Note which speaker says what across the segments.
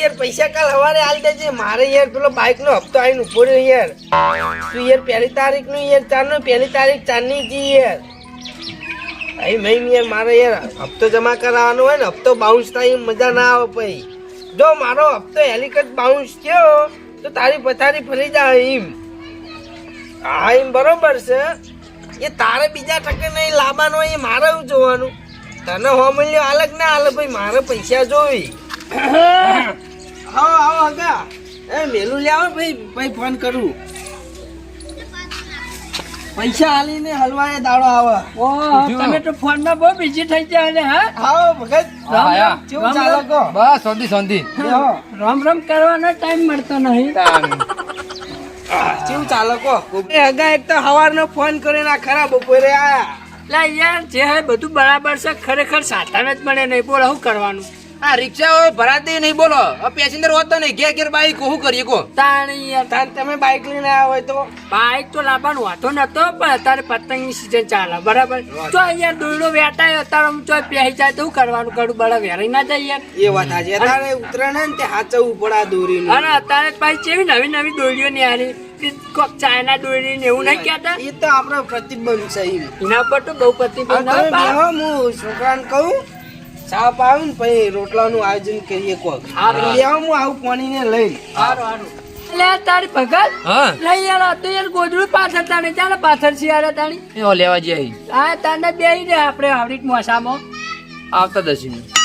Speaker 1: યાર પૈસા કાલ સવારે આલ દેજે મારે યાર પેલો બાઇક નો હપ્તો આવીને ઉભો રહ્યો યાર તું યાર 1 તારીખ નું યાર 4 નો 1 તારીખ 4 ની જી યાર અહીં મહિને યાર મારે યાર હપ્તો જમા કરાવવાનો હોય ને હપ્તો બાઉન્સ થાય મજા ના આવે પછી જો મારો હપ્તો હેલિકટ બાઉન્સ થયો તો તારી પથારી ફરી જાય એમ હા એમ બરોબર છે એ તારે બીજા ટકે નહીં લાવવાનો એ મારે જોવાનું તને હો મળ્યો અલગ ના હાલે ભાઈ મારે પૈસા જોઈ આવો આગા એ મેલું લાવો ભાઈ ભાઈ ફોન કરું પૈસા આલીને હલવાએ દાડો આવે
Speaker 2: ઓહ તમે તો ફોન માં બહુ બીજી થઈ ગયા ને હા
Speaker 1: આવો ભગત કેવું ચાલે કો
Speaker 3: બસ શાંતિ
Speaker 2: રામ રામ કરવાનો ટાઈમ મળતો નહીં
Speaker 1: કેવું ચાલે કો એ હગા એક તો હવારનો ફોન કરીને આ ખરા બપોરે આયા
Speaker 2: લા યાર જે હે બધું બરાબર છે ખરેખર સાધન જ મળે નહીં બોલો શું કરવાનું
Speaker 3: આ રિક્ષા હોય ભરાતે નહીં બોલો પેસેન્જર હોત તો નહીં ઘેર બાઈક શું કરીએ કો
Speaker 2: તાણી યાર
Speaker 1: તાન તમે બાઇક લઈને આવ્યા હોય તો
Speaker 2: બાઈક તો લાવવાનો વાતો નતો પણ અત્યારે પતંગની સિઝન ચાલે બરાબર તો અહીંયા દોયડો વેટાય અત્યારે આમ ચોય પહેરી જાય તો શું કરવાનું કડું બળા વેરાઈ ના જાય યાર
Speaker 1: એ વાત આજે અત્યારે ઉતરાણે ને તે હાચવું પડે આ દોરીનું
Speaker 2: અને અત્યારે પાછી કેવી નવી નવી દોરીઓ ને યાર કોક ચાઇના દોરી ને એવું નહીં કહેતા
Speaker 1: એ તો આપણો પ્રતિબંધ છે એમ
Speaker 2: એના પર તો બહુ પ્રતિબંધ
Speaker 1: તમે બેહો હું છોકરાને કહું ચા પાવું ને પછી રોટલાનું આયોજન કરીએ કોક
Speaker 2: હા,
Speaker 1: બેહો હું આવું પાણીને લઈને
Speaker 2: હારું હારું એટલે આ તારી ભગત
Speaker 3: હા
Speaker 2: લઈ યાર આ તો યાર ગોદડું પાછળ તાણે ચાલે પાછળ છે યાર તાણી
Speaker 3: એ લેવા જઈએ
Speaker 2: હા તાને બેહી રે આપણે આવડીટ મોસામાં
Speaker 3: આવતા દસી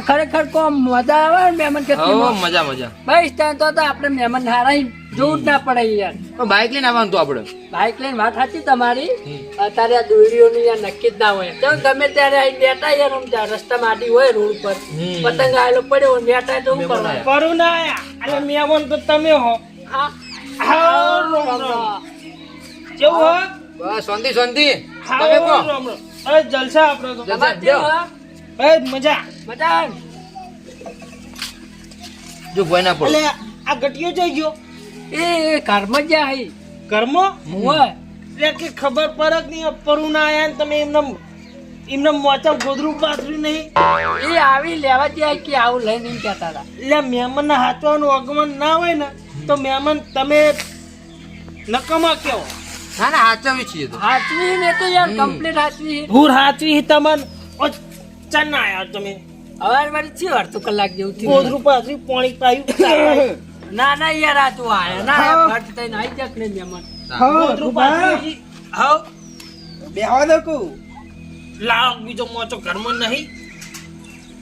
Speaker 2: ખરેખર કોમ મજા આવે ને મહેમાન કે
Speaker 3: મજા
Speaker 2: બસ ત્યાં તો આપણે મહેમાન હારા જોવું જ ના પડે યાર
Speaker 3: બાઈક લઈને આવવાનું તો આપડે
Speaker 2: બાઈક લઈને વાત સાચી તમારી અત્યારે આ દોરીઓનું યાર નક્કી જ ના હોય તો ગમે ત્યારે આઈને બેઠા યાર આમ રસ્તા માટી હોય રોડ પર પતંગ આવેલો પડ્યો હોય બેઠા તો શું કરવાનું
Speaker 1: કરું ના એટલે મહેમાન તો તમે હો
Speaker 2: હા
Speaker 1: કેવું હો
Speaker 3: બસ શાંતિ તમે કો
Speaker 1: અરે જલસા આપણો તો એ મજા
Speaker 2: મજા
Speaker 3: જો ભય ના પડે
Speaker 1: એટલે આ ગટિયો જઈ ગયો
Speaker 2: એ ઘરમાં જ્યાં હઈ
Speaker 1: કર્મ
Speaker 2: હોય
Speaker 1: એટલે કે ખબર પડે કે નહીં પરું ના આયા ને તમે એમને મોચા ગોદરું પાથર્યું નહીં
Speaker 2: એ આવી લેવા જાય કે આવું લઈને એમ કહેતા હતા
Speaker 1: એટલે મહેમાન ના હાચવાનું આગમન ના હોય ને તો મહેમાન તમે નકામા કેવો
Speaker 3: ના હાચવી છીએ તો
Speaker 2: હાચવી ને તો યાર કમ્પ્લીટ હાચવી
Speaker 1: ભૂર હાચવી તમને ચાલ ના આયા તમે
Speaker 2: હવે મારી છે અડધો કલાક જેવું થયું
Speaker 1: ગોદરું પાથર્યું પાણી પાયું
Speaker 2: ના યાર આ તું આયા ના ફટ થઈને આવી જક ને મહેમાન
Speaker 1: ગોદરું પાથર્યું હાવ બેહવા દો કુ લાવ બીજો મોચો ઘરમાં નહીં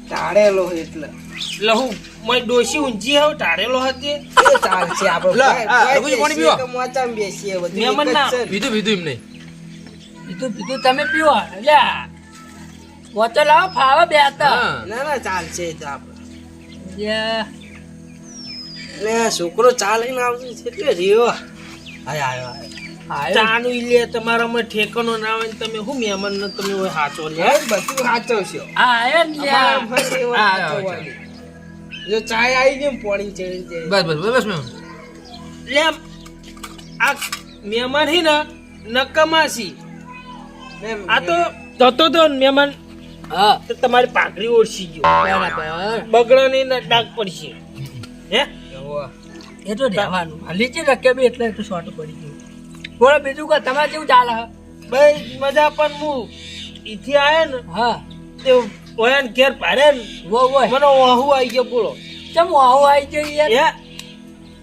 Speaker 1: ટાળેલો એટલે લહુ મય ડોસી ઊંચી હવ ટાળેલો હતી એ ચાલશે આપણે
Speaker 3: પાણી પીવો
Speaker 1: મોચામાં બેસીએ બધું
Speaker 2: મહેમાન ના
Speaker 3: પીધું એમ નહીં
Speaker 2: પીધું તમે પીવો લ્યા વોચો લાવો ફાવે બે હતા
Speaker 1: ના ચાલશે તો આપણે
Speaker 2: યા
Speaker 1: લે છોકરો ચા લઈને આવશે એટલે રહ્યો આયો ચાનું લે તમારામાં ઠેકાનો ના હોય ને તમે શું મહેમાન ને તમે હોય હાચો લે બધું હાચવશો
Speaker 2: આયો ને લ્યા
Speaker 1: જો ચાય આવી ગઈ પાણી ચડી જાય
Speaker 3: બસ
Speaker 1: લે આ મહેમાન હી ને નકમાસી આ તો મહેમાન
Speaker 2: હા
Speaker 1: તો તમારી પાઘડી ઓળસી ગયો
Speaker 2: બરાબર
Speaker 1: બગડવાની ને ડાક પડશે હે
Speaker 2: એ તો રહેવાનું લીચે રકેબી એટલે તો શોર્ટ પડી ગયું બોલો બીજું કો તમારે કેવું ચાલે
Speaker 1: ભાઈ મજા પણ હું ઈથી આયા ને
Speaker 2: હા
Speaker 1: તે ઓયાન ઘેર પાડે ને
Speaker 2: વો
Speaker 1: મને ઓહુ આવી ગયો બોલો
Speaker 2: ચમ આવું આવી ગયું યાર
Speaker 1: હે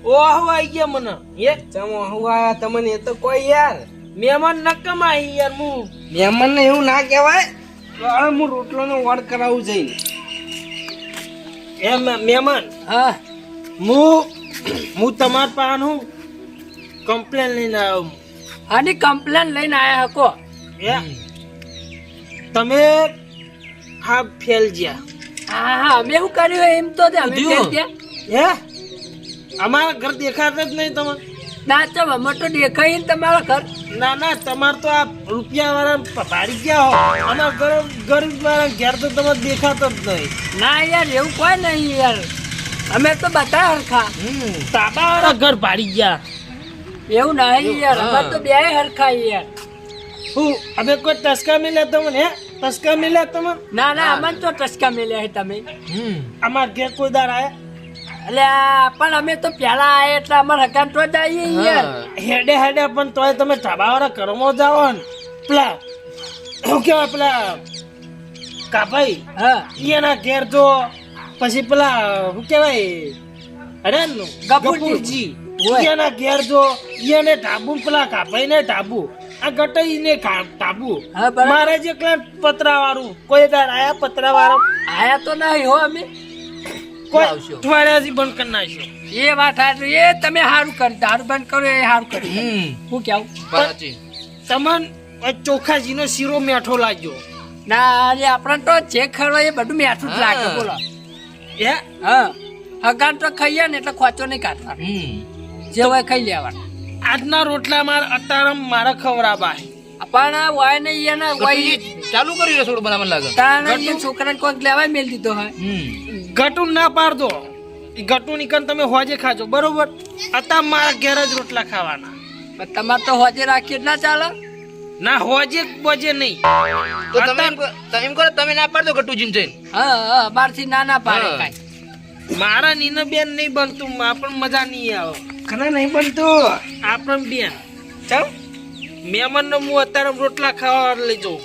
Speaker 1: ઓહુ આવી ગયા મને હે ચમ ઓહુ આયા તમને એ તો કોઈ યાર મહેમાન નકમ આવી યાર હું મહેમાન ને એવું ના કહેવાય હું રોટલો નો વડ કરાવું જઈને એમ મહેમાન
Speaker 2: હા
Speaker 1: હું તમાર પાનું કમ્પ્લેન લઈને આવ્યો
Speaker 2: આની કમ્પ્લેન લઈને આયા હકો
Speaker 1: હે તમે હા ફેલ ગયા
Speaker 2: હા અમે શું કર્યું એમ તો અમે ફેલ ગયા
Speaker 1: હે અમારા ઘર દેખાતા જ નહીં તમે
Speaker 2: ના ચમ અમે તો દેખાય ને તમારા ઘર
Speaker 1: ના તમાર તો આ રૂપિયા વાળા ભાડી ગયા હો અમારા ગરીબ વાળા ઘેર તો તમે દેખાતો જ નહીં
Speaker 2: ના યાર એવું કોઈ નહીં યાર અમે તો બધા હરખા
Speaker 1: તાબા વાળા ઘર ભાડી ગયા
Speaker 2: એવું નહીં યાર અમે તો બે હરખા યાર
Speaker 1: હું હવે કોઈ ટસકા મિલ્યા તમને હે ટસકા મિલ્યા તમે
Speaker 2: ના અમને તો ટસકા મેલ્યા હે તમે
Speaker 1: અમાર ઘેર કોઈ દાર આયા
Speaker 2: અલ્યા પણ અમે તો પેલા આયા એટલે અમારે હકાન તો જ આવીએ યાર.
Speaker 4: હેડે હેડે પણ તોય તમે ઢાબાવાળા ઘરમાં જાઓ ને પેલા શું કહેવાય પેલા કાભાઈ
Speaker 2: હા
Speaker 4: એના ઘેર જો પછી પેલા શું કહેવાય અરે
Speaker 2: ગફુરજી. હોય.
Speaker 4: એના ઘેર જો એને ઢાબુ પેલા કાભાઈ ને ઢાબુ આ ગટાઈ ને ઢાબુ
Speaker 2: હા, બરાબર.
Speaker 4: મારે જે પતરા વાળું કોઈ દાર આયા પતરા વાળા
Speaker 2: આયા તો નહીં હો અમે.
Speaker 4: કોઈ
Speaker 3: આવશો.
Speaker 4: અઠવાડિયાથી બંધ કરી નાખ્યો.
Speaker 2: એ વાત સાચી. એ તમે સારું કર્યું દારૂ બંધ કરો એ સારું કર્યું. હું કેવું
Speaker 3: સાચી.
Speaker 4: તમન ચોખાજીનો શીરો મેઠો લાગ્યો
Speaker 2: ના અરે આપણને તો જે ખરવા એ બધું મેઠું જ લાગે
Speaker 3: હા.
Speaker 2: બોલો.
Speaker 4: હે
Speaker 2: હા હગાન તો ખાઈએ ને એટલે ખોચો નહીં કાઢવા જે હોય ખાઈ લેવાનું.
Speaker 4: આજના રોટલા અત્યારે મારા ખવરાબા
Speaker 2: પણ હોય ને એના હોય
Speaker 3: ચાલુ કરી રસોડું બનાવવા લાગે.
Speaker 2: તાણે એ છોકરાને કોઈક લેવાય મેલ દીધો હોય.
Speaker 4: ગટું ના પાડતો એ ગટું નીકળ તમે હોજે ખાજો બરોબર અત્યારે મારા ઘેર જ રોટલા ખાવાના
Speaker 2: પણ તમારે તો હોજે રાખીએ જ ના ચાલે.
Speaker 4: ના હોજે બોજે નહીં
Speaker 3: તો તમે એમ કરો તમે ના પાડતો ગટુજીને જઈને.
Speaker 2: હા બારથી ના ના પાડે
Speaker 3: હા.
Speaker 2: કાંઈ.
Speaker 4: મારા નીના બેન નહીં બનતું આપણ મજા નહીં આવે
Speaker 1: ખરા નહીં બનતું
Speaker 4: આપણ બેન
Speaker 1: ચમ
Speaker 4: મહેમાન નો હું અત્યારે રોટલા ખાવા લઈ જાઉં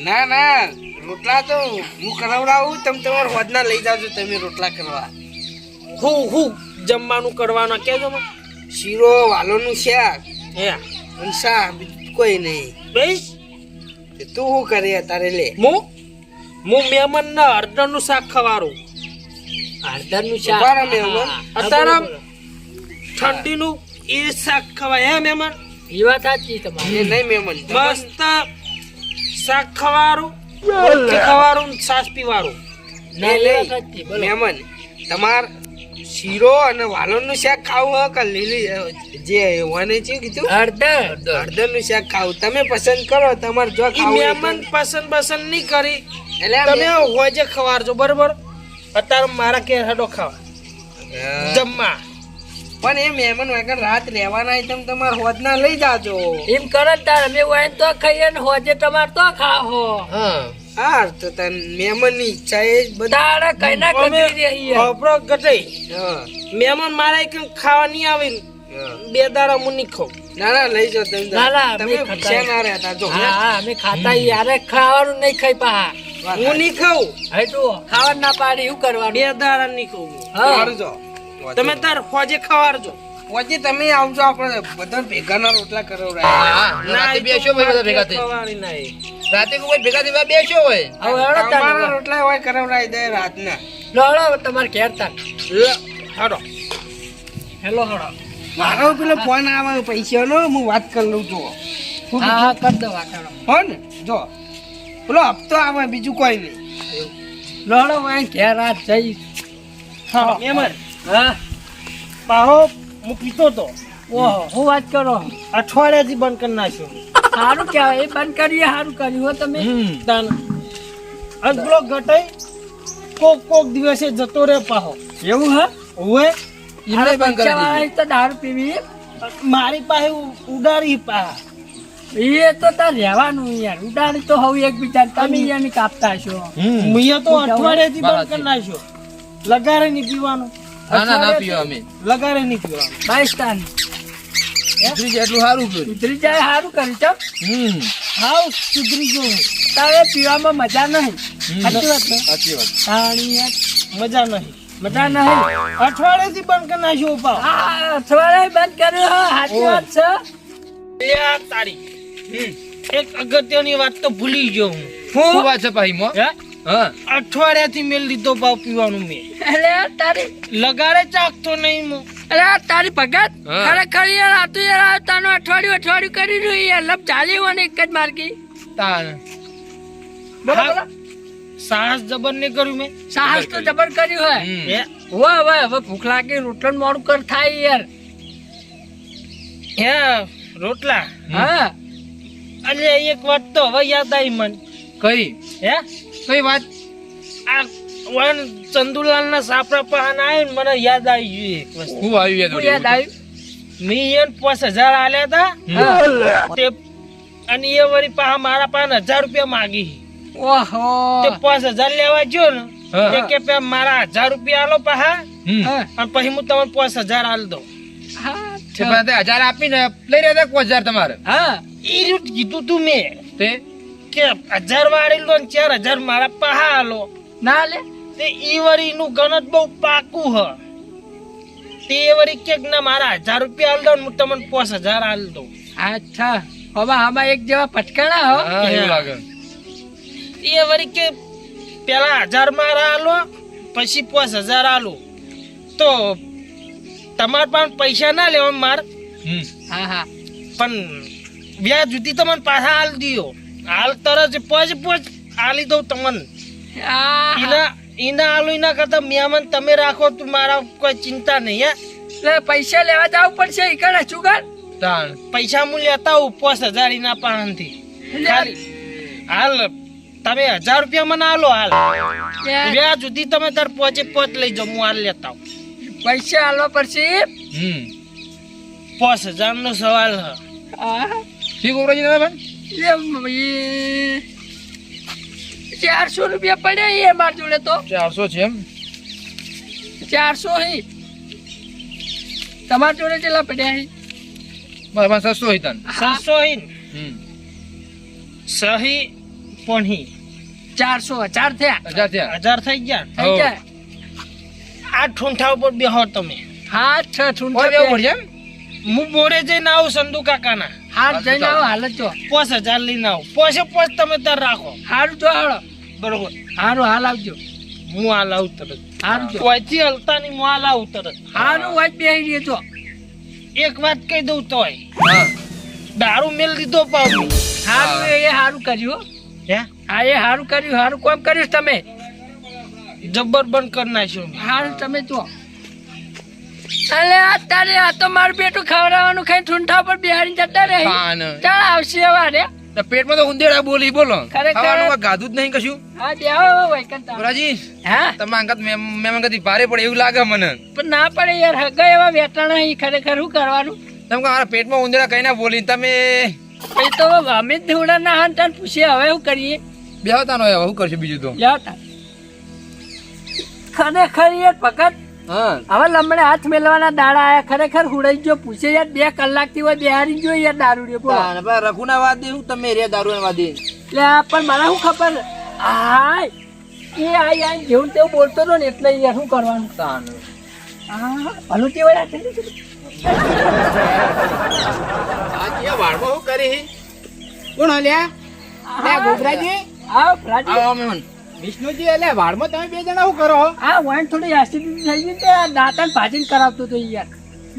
Speaker 1: ના ના રોટલા તો હું કરાવડાવું તમે તમારા હોદના લઈ જાજો તમે રોટલા કરવા.
Speaker 4: હું જમવાનું કરવાનું કેજો મને?
Speaker 1: શીરો વાલોનું શાક
Speaker 4: હે
Speaker 1: અને શાક બીજું કોઈ નહીં.
Speaker 4: બેસ
Speaker 1: તે તું શું કરે તારે લે
Speaker 4: હું મહેમાન ના હળદર નું શાક ખવારું
Speaker 2: હળદરનું
Speaker 1: ઉભા રહો
Speaker 2: શાક.
Speaker 1: મહેમાન.
Speaker 2: હા,
Speaker 4: અત્યારે
Speaker 2: બોલો, બોલો.
Speaker 4: ઠંડીનું એ શાક ખવાય હે મહેમાન
Speaker 2: એ વાત સાચી
Speaker 1: એ
Speaker 2: તમારી.
Speaker 1: નહીં મહેમાન
Speaker 4: મસ્ત શાક ખવારું રોટલી ખવારું ને છાશ પીવારું
Speaker 2: ના,
Speaker 1: નહીં,
Speaker 2: એ
Speaker 1: નહીં.
Speaker 2: વાત સાચી, બોલો.
Speaker 1: મહેમાન તમાર શીરો અને વાલોનું શાક ખાવું હોય કે લીલી જે વાને છે કીધું
Speaker 2: હળદર
Speaker 1: હળદરનું શાક ખાવું તમે પસંદ કરો તમારે જો
Speaker 4: ઈ
Speaker 1: ખાવું હોય
Speaker 4: મહેમાન
Speaker 1: તો.
Speaker 4: પસંદ નહીં કરી
Speaker 1: એટલે આ
Speaker 4: તમે હોજે ખવારજો બરોબર અત્યારે મારા ઘેર હેડો ખાવા
Speaker 1: હા.
Speaker 4: જમવા
Speaker 1: પણ એ મહેમાન વગર રાત રહેવાના હોય તમે તમારા હોદના લઈ જાજો.
Speaker 2: એમ કરો ને તાર અમે હોય ને તો ખાઈએ ને હોજે તમારે તો ખાવો.
Speaker 1: હા તો તન મહેમાનની ઈચ્છા એ જ બધા.
Speaker 2: તારે કઈ ના
Speaker 4: અમે
Speaker 2: કરી રહીએ.
Speaker 4: ખબરો ગટાઈ
Speaker 1: હા,
Speaker 4: મહેમાન મારા એક ખાવા નહીં આવે ને
Speaker 1: હા.
Speaker 4: બે દાડા હું નહીં ખાઉં
Speaker 1: ના ના લઈ જાઓ તમે
Speaker 2: ના, ના,
Speaker 1: તમે
Speaker 2: અમે
Speaker 1: ભૂખ્યા ના રહેતા જો
Speaker 2: હા હા અમે ખાતા યારે ખાવાનું નહીં ખાઈ પા.
Speaker 4: હું નહીં ખાઉં
Speaker 2: હવે તું ખાવાનું ના પાડી શું કરવાનું.
Speaker 4: બે દાડા નહીં ખાઉં
Speaker 2: હા
Speaker 1: કરજો.
Speaker 4: તમે તાર હોજે ખવારજો
Speaker 1: પછી તમે આવજો આપણે બધા ભેગાના રોટલા કરાવડાય.
Speaker 3: રાતે
Speaker 4: એ તો
Speaker 3: બેસ્યો ભાઈ બધા ભેગા થઈ.
Speaker 4: ખવાડી નહીં.
Speaker 3: રાતે કોઈ ભેગા થયા બેસ્યો હોય.
Speaker 2: હવે હેડો તાર
Speaker 1: તમારા રોટલા હોય કરાવડાય દે રાતના.
Speaker 2: લોડો તમારે ઘેર તાર.
Speaker 4: હાડો
Speaker 2: હેલો હેડો.
Speaker 1: મારો પેલો ફોન આવે પૈસાનો હું વાત કરી લઉં છું.
Speaker 2: હા હા કરી દો વાત હેડો.
Speaker 1: હો ને જો પેલો હપ્તો આવે બીજું કોઈ નહીં.
Speaker 2: લોડો વાય ઘેર રાત જઈ.
Speaker 4: હા મહેમાન
Speaker 2: હા
Speaker 4: પાહો હું પીતો તો
Speaker 2: ઓહો હું વાત કરો.
Speaker 4: અઠવાડિયાથી બંધ કરી નાખ્યો
Speaker 2: સારું કહેવાય એ બંધ કરીએ સારું કર્યું હો તમે.
Speaker 4: તાન અને પેલો ગટાઈ કોક દિવસે જતો રે પાહો
Speaker 2: એવું હે
Speaker 4: ઓવે
Speaker 3: એમને બંધ કરી દીધું.
Speaker 2: પૈસાવાળા તો દારૂ પીવી
Speaker 4: મારી પાસે ઉડાડી પા
Speaker 2: એ તો તાર રહેવાનું યાર ઉડાડી તો હવે એકબીજા તમે એની કાપતા છો.
Speaker 4: મુએ તો અઠવાડિયાથી બંધ
Speaker 3: બરાબર.
Speaker 4: કરી નાખ્યો લગારે નહીં પીવાનું
Speaker 3: ના ના ના પીવો અમે.
Speaker 4: લગારે નહીં પીવાનું
Speaker 2: બાઈસ્તાન
Speaker 3: ઉતરી જાય એટલું સારું કર્યું.
Speaker 2: ઉતરી જાય સારું કર્યું ચમ.
Speaker 4: હાવ સુધરી ગયો હું.
Speaker 2: તારે પીવામાં મજા નહીં. સાચી વાત ને?
Speaker 3: સાચી વાત.
Speaker 2: તાણી યાર
Speaker 4: મજા નહીં
Speaker 2: મજા નહીં.
Speaker 4: અઠવાડિયાથી બંધ કરી નાખ્યો પા
Speaker 2: હા અઠવાડિયે બંધ કર્યું હા સાચી વાત છે.
Speaker 4: યાર તારી એક અગત્યની વાત તો ભૂલી ગયો હું
Speaker 3: શું વાત છે ભાઈ મો?
Speaker 4: હે
Speaker 3: હા
Speaker 4: અઠવાડિયાથી મેલ દીધો ભાવ પીવાનું મેં
Speaker 2: અરે તારી
Speaker 4: લગારે ચાખતો નહીં હું
Speaker 2: અરે તારી ભગત
Speaker 3: હા.
Speaker 2: ખરેખર યાર આ તો યાર આ તાનું અઠવાડિયું કરી રહ્યું યાર લપ ચાલી હોય ને એક જ માર્કી.
Speaker 3: તાન.
Speaker 2: બોલો
Speaker 4: હા.
Speaker 2: બોલો.
Speaker 4: સાહસ જબર ને કર્યું મેં
Speaker 2: સાહસ તો જબર કર્યું હોય.
Speaker 3: હમ.
Speaker 4: હે
Speaker 2: હવે ભૂખ લાગી રોટલા મોડું કર થાય યાર.
Speaker 4: હે રોટલા
Speaker 2: હા
Speaker 4: અરે એક વાત તો હવે યાદ આવી મન
Speaker 3: કઈ
Speaker 4: હે
Speaker 3: કઈ વાત?
Speaker 4: આ વન ચંદુલાલ ના સાપરા પહાન આવ્યો ને મને યાદ આવી ગયું એક વસ્તુ
Speaker 3: શું આવ્યું
Speaker 2: શું યાદ આવ્યું.
Speaker 4: મેં એને 5000 આલ્યા હતા
Speaker 2: હા.
Speaker 4: તે અને એ વળી પાહા મારા પાસે 1000 રૂપિયા માગી
Speaker 2: ઓહો
Speaker 4: તે 5000 લેવા ગયો ને
Speaker 3: હા.
Speaker 4: એ કે પે મારા 1000 રૂપિયા આલો પાહા
Speaker 3: હમ.
Speaker 2: હા
Speaker 4: અને પછી હું તમને 5000 આલ દઉં.
Speaker 2: હા
Speaker 3: તે પણ તે 1000 આપીને લઈ રહ્યા હતા 5000 તમારે
Speaker 2: હા
Speaker 4: એ રીત કીધું તું મેં
Speaker 3: તે
Speaker 4: કે 1000 વાળી લો ને 4000 મારા પાહા આલો.
Speaker 2: ના લે
Speaker 4: તે ઈ વળી નું ગણત બહુ પાકું હ. તે વળી કે ના મારા 1000 રૂપિયા આલ દઉં ને હું તમને 5000 આલ દઉં.
Speaker 2: અચ્છા હવે આમાં એક જેવા પટકાણા હો
Speaker 3: હા એવું લાગે
Speaker 4: એ વળી કે પેલા 1000 મારા આલો પછી 5000 આલો તો તમાર પાસે પૈસા ના લેવા માર
Speaker 3: હમ
Speaker 2: હા હા
Speaker 4: પણ વ્યાજ સુધી તમને પાછા આલ દિયો. હાલ તરત પોચ આલી દઉં તમને.
Speaker 2: આ
Speaker 4: ઈના આલુ ઈના કરતા મહેમાન તમે રાખો તો મારા કોઈ ચિંતા નહીં હે.
Speaker 2: લે પૈસા લેવા જવું પડશે ઈ કણે સુગર
Speaker 3: તાણ
Speaker 4: પૈસા હું લેતા આવું 5000 ઈના પાસેથી. ખાલી હાલ તમે 1000 રૂપિયા મને આલો હાલ વ્યાજ સુધી તમે તાર પોચ લઈ જાઓ હું હાલ લેતા આવું.
Speaker 2: પૈસા આલવા પડશે
Speaker 3: હમ
Speaker 4: 5000 નો સવાલ હ.
Speaker 3: શી ગોબરાજી તમે પણ
Speaker 2: 400 રૂપિયા પડ્યા એ માર જોડે તો
Speaker 3: 400 છે એમ
Speaker 2: 400 હી તમાર જોડે કેટલા પડ્યા હી
Speaker 3: મારા પાસે 600 હતા
Speaker 4: 700 ઈન
Speaker 3: હમ
Speaker 4: સહી પોણી
Speaker 2: 400 4 થયા
Speaker 3: 1000 થયા
Speaker 4: 1000 થઈ ગયા.
Speaker 2: થઈ જાય
Speaker 4: આ ઠૂંઠા ઉપર બેહો તમે.
Speaker 2: હા છ
Speaker 3: કોઈ
Speaker 2: ઠૂંઠા
Speaker 3: બેવું પડશે એમ
Speaker 4: હું બોરે જઈને આવું સંધુ કાકાના
Speaker 2: હાર જઈને આવો હાલત જો
Speaker 4: 5000 લઈને આવું. પોચ તમે તાર રાખો.
Speaker 2: હારું જો હાલો
Speaker 4: બરોબર
Speaker 2: હારું હાલ આવજો
Speaker 4: હું હાલ આવું તરત.
Speaker 2: હારું જો
Speaker 4: કોઈથી હલતા નહીં હું હાલ આવું તરત.
Speaker 2: હારું વાત બેહી રહેજો
Speaker 4: એક વાત કહી દઉં તોય
Speaker 3: હા
Speaker 4: દારૂ મેલ દીધો પાછું.
Speaker 2: હારું એ હારું કર્યું હો.
Speaker 4: હે
Speaker 2: હા એ હારું કર્યું હારું કોમ કર્યું તમે
Speaker 4: જબ્બર બંધ કરી નાખ્યું.
Speaker 2: હારું તમે જો અલે અત્યારે આ તો મારું બેટું ખવડાવવાનું ખાઈ ઠૂંઠા પર બિહારી જતા રહી
Speaker 3: પાન
Speaker 2: ચાલ આવશે વારે
Speaker 3: તો પેટમાં તો ઉંદેડા બોલી બોલો
Speaker 2: ખરેખર.
Speaker 3: ખાવાનું કોઈ ગાધું જ નહીં કશું
Speaker 2: હા બેહો વૈકંતા
Speaker 3: ગોબરાજી
Speaker 2: હા
Speaker 3: તમે અંગત મહેમાન કદી ભારે પડે એવું લાગે મને
Speaker 2: પણ ના પડે યાર હગા એવા વેટાણા અહીં ખરેખર શું કરવાનું
Speaker 3: તમે કે મારા પેટમાં ઉંદેડા કઈ ના બોલી તમે
Speaker 2: એ તો અમે જ ધૂળા ના હાન તાન પૂછીએ હવે શું કરીએ
Speaker 3: બેહતા નો હવે શું કરશે બીજું તો
Speaker 2: જાતા ખરેખર યાર ભગત
Speaker 3: હા
Speaker 2: હવે લમણે હાથ મેલવાના દાડા આયા ખરેખર હુડાઈ ગયો પૂછે યાર 2 કલાકથી હોય બિહારી ગયો યાર દારૂડિયો બોલો
Speaker 3: રઘુના વાદે હું તમે રે દારૂ વાદે
Speaker 2: લે પણ મને શું ખબર હાય એ આઈ જેવું તેવું બોલતો હતો ને એટલે યાર શું કરવાનું
Speaker 3: તાન
Speaker 2: હા ભલું તે વળ્યા
Speaker 3: આ વાળમાં હું કરી કોણ હલ્યા
Speaker 2: લે ગોબરાજી આવ રાજી
Speaker 3: આવો મહેમાન
Speaker 5: વિષ્ણુજી એટલે વાળમાં તમે 2 જણા શું કરો
Speaker 2: આ વાઈન થોડી એસિડિટી થઈ ગઈ તે દાંતણ ભાજીને કરાવતો તો યાર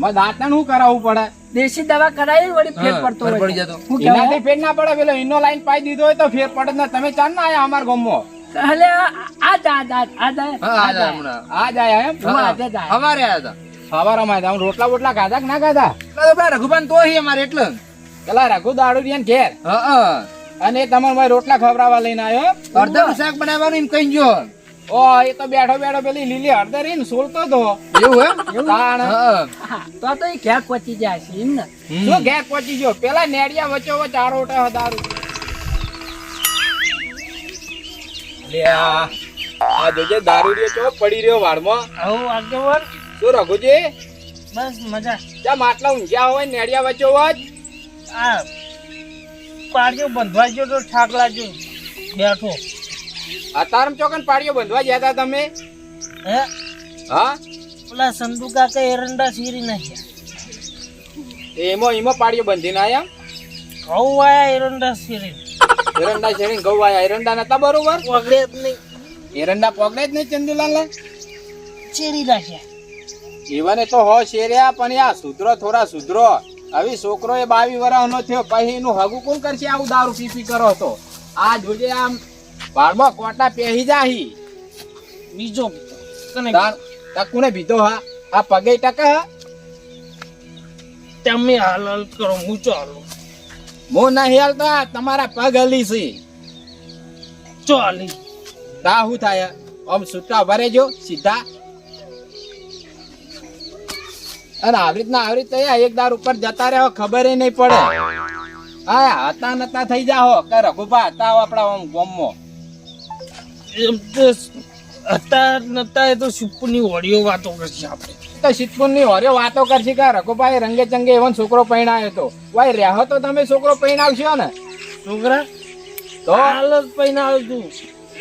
Speaker 5: માં દાંતણ શું કરાવવું પડે
Speaker 2: દેશી દવા કરાવી વળી ફેર
Speaker 3: હા,
Speaker 2: પડતો
Speaker 3: ફેર
Speaker 2: હોય
Speaker 3: પડી જતો.
Speaker 2: હું
Speaker 5: એનાથી
Speaker 2: કહેવાય
Speaker 5: ફેર ના પડે પેલો ઇનો લાઈન પાઈ દીધો હોય તો ફેર પડે ને તમે ચાલ ના આયા અમાર ગામમાં
Speaker 2: એટલે આ જા
Speaker 3: હા આ હમણાં
Speaker 5: આ જાય એમ
Speaker 2: હું આજે જાય
Speaker 3: હવારે આયા હતા
Speaker 5: સવારમાં આમ રોટલા બોટલા ખાધા કે ના ખાધા
Speaker 3: એટલે તો પેલા રઘુબાન તો હી અમારે એટલે
Speaker 5: પેલા રઘુ દાડુડિયાને ઘેર
Speaker 3: હા
Speaker 5: અને એ તમારા ભાઈ રોટલા ખવડાવવા લઈને આવ્યો
Speaker 3: અડધાનું શાક બનાવવાનું એમ કહી જો
Speaker 5: ઓ એ તો બેઠો બેઠો પેલી લીલી હળદર ઈને સોલતો તો
Speaker 3: એવું એમ
Speaker 5: તાણ
Speaker 3: હા
Speaker 2: હા તો એ ઘેર પહોંચી જાય છે એમ ને
Speaker 5: શું ઘેર પહોંચી ગયો પેલા નેડિયા વચ્ચો વચ્ચ આરોટા દારૂ લે આ જોજે દારૂડિયો ચો પડી રહ્યો વાળમાં
Speaker 4: આવું આગેવાન
Speaker 5: શું રઘુજી
Speaker 4: બસ મજા.
Speaker 5: ત્યાં માટલા ઊંઘ્યા હોય નેડિયા વચ્ચો વચ
Speaker 4: આ પાડ્યો બંધવા ગયો તો ઠાક લાગ્યો બેઠો.
Speaker 5: અતારમ ચોકન પાડીઓ બંધવા ગયા હતા તમે
Speaker 4: હે
Speaker 5: હા
Speaker 4: પેલા સંધુ કાકા એરંડા સીરી નાખ્યા.
Speaker 5: એમાં પાડીઓ બંધીને આયા
Speaker 4: ઘઉં આયા એરંડા સીરી
Speaker 5: એરંડા શેરીને ઘઉં આયા એરંડા નતા બરોબર
Speaker 4: પગડે જ નહીં
Speaker 5: એરંડા પગડે જ નહીં ચંદુલાલ
Speaker 4: ચીરી નાખ્યા.
Speaker 5: એવાને તો હો શેર્યા પણ યા સુધરો થોડા સુધરો હવે છોકરો એ 22 વર્ષનો થયો પછી એનું હગું કોણ કરશે આવું દારૂ પીપી કરો તો આ જોજે આમ વાળમાં કોટા પહેરી જાહી
Speaker 4: બીજો કને
Speaker 5: તકુને ભીધો હા આ પગે ટકા હા
Speaker 4: તમે હાલ હાલ કરો હું ચાલો
Speaker 5: મો નહીં હાલતો આ તમારા પગ હલી છે
Speaker 4: ચાલી
Speaker 5: તા શું થાય આમ છૂટા ભરે જો સીધા અને આવી રીતના એક દાર ઉપર જતા રહો ખબર નહીં પડે હા હતા નતા થઈ જાઓ કે રઘુભા હતા આપડા આમ ગામમાં
Speaker 4: એમ તો અત્યાર નતા એ તો સુપરની ઓડિયો વાતો કરશે આપણે.
Speaker 5: તો સિદ્ધપુરની હોરે વાતો કરશી કે રઘુભાઈ રંગે ચંગે એવો છોકરો પરણાયો તો ભાઈ રહ્યો તો તમે છોકરો પરણાવશો ને
Speaker 4: છોકરા
Speaker 5: તો
Speaker 4: હાલ જ પહેરાવ્યું તું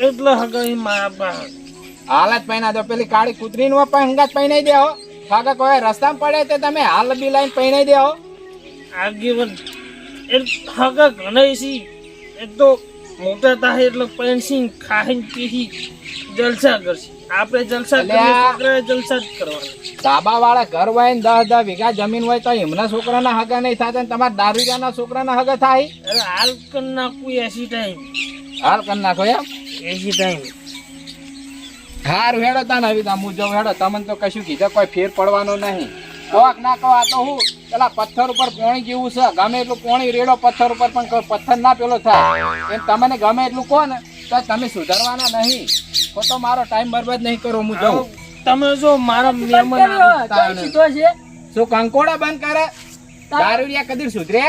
Speaker 4: એટલે હગાઈ મારા પાસે.
Speaker 5: હાલત પહેણા દો પેલી કાળી કૂતરીનું પણ હંગાત પહેણાઈ દેહો કાકા કોઈ રસ્તામાં પડે તે તમે હાલ બી લાઈન પહેણાઈ દેહો
Speaker 4: આગેવન એ હગા ઘણાય છે એ તો મોટા થાય એટલે પેન્સિંગ ખાઈને પીહી જલસા કરશે. આપણે જલસા કરીએ,
Speaker 5: અલ્યા.
Speaker 4: છોકરાએ જલસા જ કરવાના.
Speaker 5: ધાબા વાળા ઘર હોય ને 10 વીઘા જમીન હોય તો એમના છોકરાના હગા નહીં થતા ને તમારા દારૂડિયાના છોકરાના હગા થાય
Speaker 4: અરે હાલ કર નાખું 80 ટાઈમ
Speaker 5: હાલ કરી નાખો એમ
Speaker 4: 80 ટાઈમ.
Speaker 5: હારું હેડો તા નવી તા હું જાઉં હેડો તમને તો કશું કીધું કોઈ ફેર પડવાનો નહીં કોક ના કહો આ તો હું પેલા પથ્થર ઉપર પોણી જેવું છે ગમે એટલું પોણી રેડો પથ્થર ઉપર પણ કોઈ પથ્થર ના પેલો થાય એમ તમને ગમે એટલું કહો ને તો તમે સુધારવાના નહીં તો મારો ટાઈમ બરબાદ નહીં કરો હું જાઉં
Speaker 4: તમે જો મારા
Speaker 2: બંધ
Speaker 4: મહેમાન
Speaker 2: કર્યો,
Speaker 4: આવે.
Speaker 2: તોય સીધો છે.
Speaker 5: શું કંકોડા બંધ કરે દારૂડિયા કદી સુધરે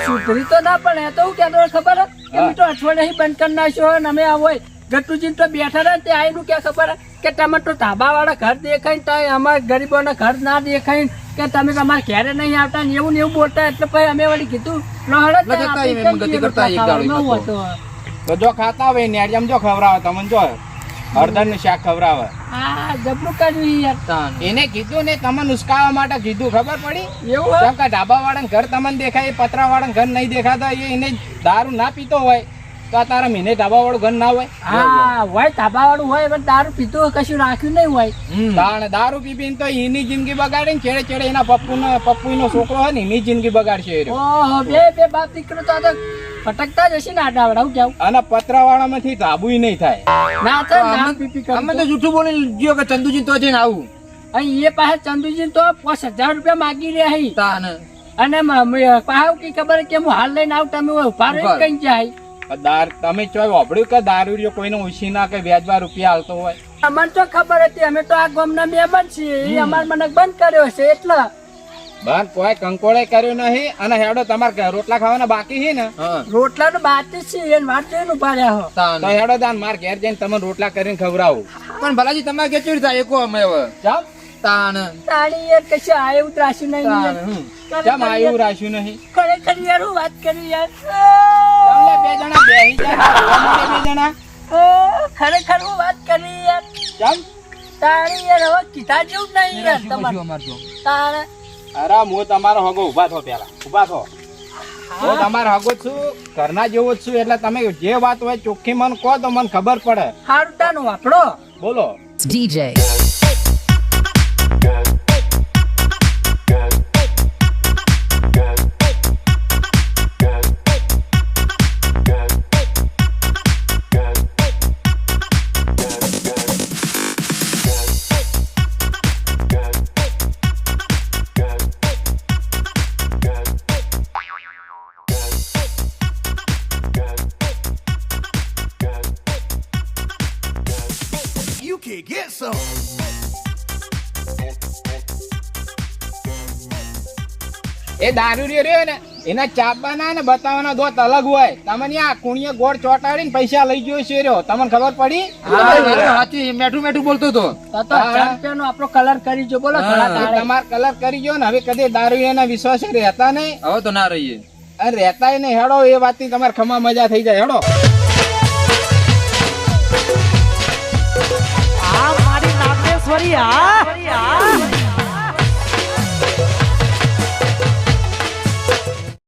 Speaker 2: સુધરી તો ના પણ એ તો હું કહેતો ખબર હે? કે
Speaker 5: હા.
Speaker 2: મેં તો અઠવાડિયે બંધ કરી નાખ્યો અને અમે આવો ગટુજી તો બેઠા રહ્યા ને તે આયનું કે ખબર હે? કે તમે તો ધાબા વાળા ઘર દેખાય ને ત્યાં અમારા ગરીબોના ઘર ના દેખાય ને કે તમે તમારા ઘેરે નહીં આવતા ને એવું બોલતા એટલે પછી અમે વળી કીધું લો હેડો
Speaker 3: એટલે જતા
Speaker 2: આપણે
Speaker 3: આવીએ, એમ
Speaker 2: કેમ
Speaker 3: ગતિ
Speaker 2: જઈએ
Speaker 3: કરતા એક દાડો
Speaker 2: ખાવાનું
Speaker 3: હતો.
Speaker 2: હતો.
Speaker 5: તો જો ખાતા હોય ને યાર જો ખવડાવે તમને જો હળદર નું શાક ખવડાવે
Speaker 2: આ જબરું કર્યું યાર.
Speaker 5: એને કીધું ને તમને ઉસકાવવા માટે કીધું ખબર પડી
Speaker 2: એવું હે?
Speaker 5: કેમ કે ઢાબા વાળા ઘર તમને દેખાય પતરા વાળા ઘર નહીં દેખાતા એને દારૂ ના પીતો હોય તો આ તારા મહિને ઢાબા વાળું ઘર ના હોય
Speaker 2: હા હોય ધાબા વાળું હોય પણ દારૂ પીતો હોય, કશું રાખ્યું નહીં હોય.
Speaker 5: તાણ દારૂ પી પીને તો એની જિંદગી બગાડે ને ચેડે ચેડે એના પપ્પુનો છોકરો હોય ને એની જિંદગી બગાડશે એ રહ્યો.
Speaker 2: ઓહો બે બાપ દીકરો તો આ તો ફટકતા જ હશે ને આડાવડા હું કેવું
Speaker 5: અને પતરા વાળા માંથી ધાબુય નહીં થાય
Speaker 2: ના થાય ના પીપી કરો
Speaker 3: અમે તો જૂઠું બોલી ગયો કે ચંદુજી તો જઈને આવું
Speaker 2: અહીં એ પાસે ચંદુજી તો 5000 રૂપિયા માગી રહ્યા અહીં.
Speaker 3: તાન
Speaker 2: અને પાહુ કી ખબર કે હું હાલ લઈને આવું તમે ઉભા રહી કઈ જાય.
Speaker 5: તમે ચોય વાપર્યું કે દારૂડિયો કોઈને ઓછી ના કે વ્યાજબા રૂપિયા હાલતો હોય
Speaker 2: અમને તો ખબર હતી, અમે તો આ ગામના મહેમાન છીએ, એ અમાર મને બંધ કર્યો છે એટલે.
Speaker 5: બાર કોઈ કંકોળે કર્યું નહીં અને હેડો તમારે રોટલા ખાવાના બાકી છે ને
Speaker 3: હા
Speaker 2: રોટલા તો બાતી છે એને વાત જોઈને ઉભા રહ્યા હો.
Speaker 3: તાન
Speaker 5: તો હેડો દાન માર ઘેર જઈને તમે રોટલા કરીને ખવડાવું
Speaker 3: પણ ભલાજી તમારે કે ચેવી થાય એકો અમે હવે
Speaker 5: જાવ
Speaker 3: તાન
Speaker 2: તાણી યાર કશું આયુ ત્રાસ્યું નહીં
Speaker 3: તાન
Speaker 2: યાર.
Speaker 3: હમ.
Speaker 5: કેમ આયું રાખ્યું નહીં
Speaker 2: ખરેખર યાર હું વાત કરી યાર.
Speaker 5: તમને બે જણા બેહી જાય રોવા માંડે બે જણા
Speaker 2: ખરેખર હું વાત કરી યાર.
Speaker 5: કેમ
Speaker 2: તાણી યાર હવે કીધા જેવું જ નહીં યાર
Speaker 3: શું
Speaker 2: તમારે.
Speaker 3: કશું અમારે તો
Speaker 2: તાણે
Speaker 5: અરે હું તમારો હગો ઉભા થો પેલા ઉભા થો હું તમારો હગો જ છું ઘરના જેવો જ છું એટલે તમે જે વાત હોય ચોખ્ખી મને કહો તો મને ખબર પડે
Speaker 2: હારું તાનું વાપરો.
Speaker 5: બોલો
Speaker 6: DJ.
Speaker 5: એ દારૂ રહ્યો ને એના ચાપવાના ને બતાવવાના દોત અલગ હોય તમને આ કુણીએ ગોળ ચોટાડીને પૈસા લઈ ગયો છે રહ્યો તમને ખબર પડી
Speaker 3: સાચી મેઠું મેઠું બોલતો હતો
Speaker 2: તો 1000 રૂપિયાનો આપણો કલર કરી જો બોલો થોડા તાળે.
Speaker 5: તમારે કલર કરી ગયો ને હવે કદી દારૂ એના વિશ્વાસે રહેતા નહીં
Speaker 3: હવે તો ના રહીએ
Speaker 5: અને રહેતા નહીં હેડો એ વાતની તમારે ખમા મજા થઈ જાય હેડો
Speaker 2: આ મારી નાગેશ્વરી આ